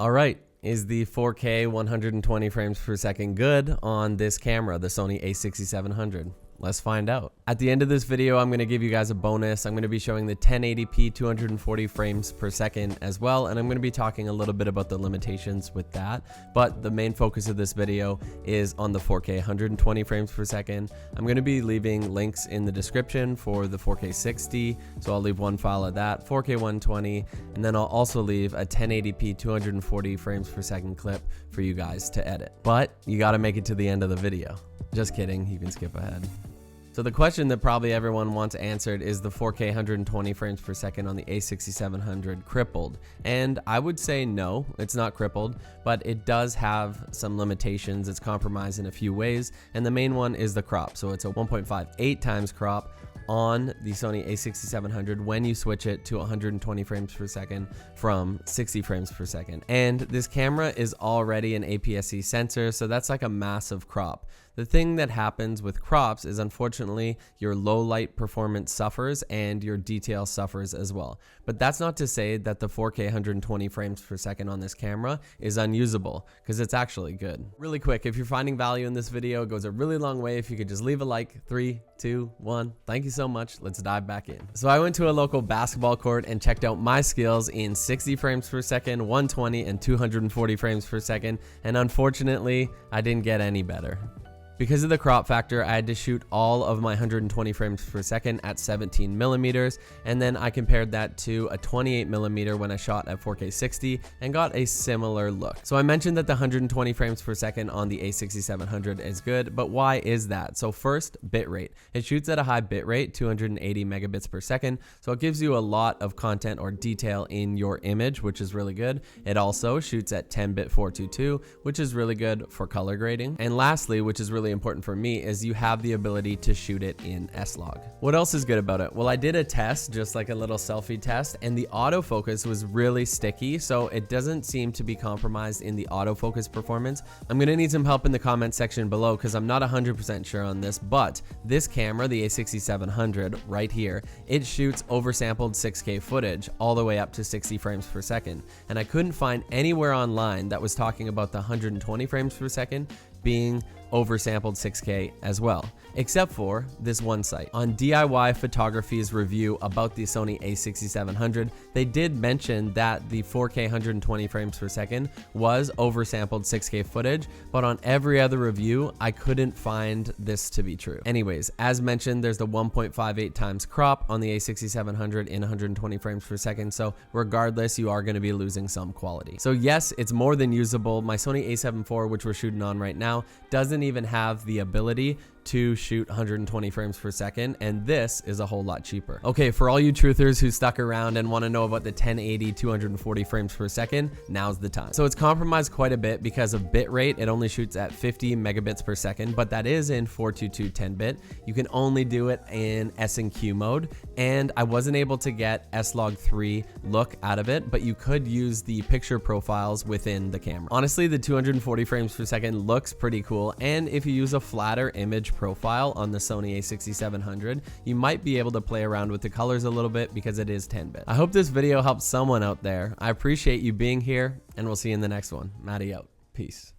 All right, is the 4K 120 frames per second good on this camera, the Sony a6700? Let's find out. At the end of this video, I'm gonna give you guys a bonus. I'm gonna be showing the 1080p 240 frames per second as well, and I'm gonna be talking a little bit about the limitations with that. But the main focus of this video is on the 4K 120 frames per second. I'm gonna be leaving links in the description for the 4K 60, so I'll leave one file of that, 4K 120, and then I'll also leave a 1080p 240 frames per second clip for you guys to edit. But you gotta make it to the end of the video. Just kidding, you can skip ahead. So the question that probably everyone wants answered is the 4K 120 frames per second on the a6700 crippled? And I would say no, it's not crippled, but it does have some limitations. It's compromised in a few ways, and the main one is the crop. So it's a 1.58 times crop on the Sony a6700 when you switch it to 120 frames per second from 60 frames per second. And this camera is already an APS-C sensor, so that's like a massive crop. The thing that happens with crops is unfortunately your low light performance suffers and your detail suffers as well. But that's not to say that the 4K 120 frames per second on this camera is unusable, because it's actually good. Really quick, if you're finding value in this video, it goes a really long way if you could just leave a like. 3, 2, 1. Thank you so much. Let's dive back in. So I went to a local basketball court and checked out my skills in 60 frames per second, 120, and 240 frames per second, and unfortunately, I didn't get any better. Because of the crop factor, I had to shoot all of my 120 frames per second at 17 millimeters, and then I compared that to a 28 millimeter when I shot at 4K 60 and got a similar look. So I mentioned that the 120 frames per second on the a6700 is good, but why is that? So first, bitrate. It shoots at a high bitrate, 280 megabits per second, so it gives you a lot of content or detail in your image, which is really good. It also shoots at 10-bit 422, which is really good for color grading. And lastly, which is really important for me, is you have the ability to shoot it in S-Log. What else is good about it? Well, I did a test, just like a little selfie test, and the autofocus was really sticky, so it doesn't seem to be compromised in the autofocus performance. I'm gonna need some help in the comment section below because I'm not 100% sure on this, but this camera, the a6700 right here, it shoots oversampled 6K footage all the way up to 60 frames per second, and I couldn't find anywhere online that was talking about the 120 frames per second being oversampled 6K as well, except for this one site. On DIY Photography's review about the Sony a6700, they did mention that the 4K 120 frames per second was oversampled 6K footage, but on every other review, I couldn't find this to be true. Anyways, as mentioned, there's the 1.58 times crop on the a6700 in 120 frames per second, so regardless, you are going to be losing some quality. So yes, it's more than usable. My Sony a7 IV, which we're shooting on right now, doesn't even have the ability to shoot 120 frames per second, and this is a whole lot cheaper. Okay, for all you truthers who stuck around and want to know about the 1080 240 frames per second, now's the time. So it's compromised quite a bit because of bitrate. It only shoots at 50 megabits per second, but that is in 422 10-bit. You can only do it in S&Q mode, and I wasn't able to get S-Log 3 look out of it, but you could use the picture profiles within the camera. Honestly, the 240 frames per second looks pretty cool, and if you use a flatter image profile on the Sony a6700, you might be able to play around with the colors a little bit because it is 10-bit. I hope this video helps someone out there. I appreciate you being here, and we'll see you in the next one. Matty out. Peace.